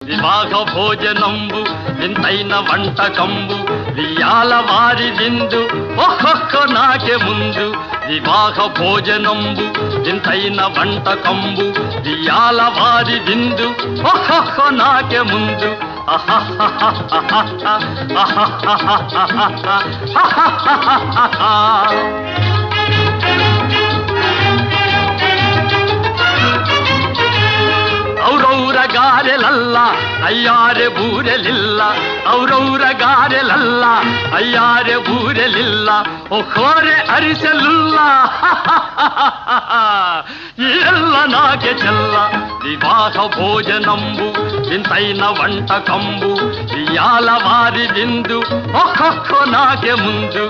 వివాహ భోజనంబు వింతైన వంటకంబు వియాల వారి విందు ఒక్కొక్క నాకే ముందు వివాహ భోజనంబు వింతైన వంటకంబు వియాల వారి విందు ఒక్కొక్క నాకే ముందు ఔరౌర గారెలల్ల అయ్యారె బూరెలిల్ల ఔరౌర గారెలల్ల అయ్యారె బూరెలిల్ల ఒక్కోరె అరిసెలుల్ల ಎಲ್ಲ ನಾಕೆ ಚೆಲ್ಲ ವಿವಾಹ ಭೋಜನಂಬು ವಿಂತೈನ వంటకంబు వియాల వారి విందు ఒక్కొక్క నాకే ముందు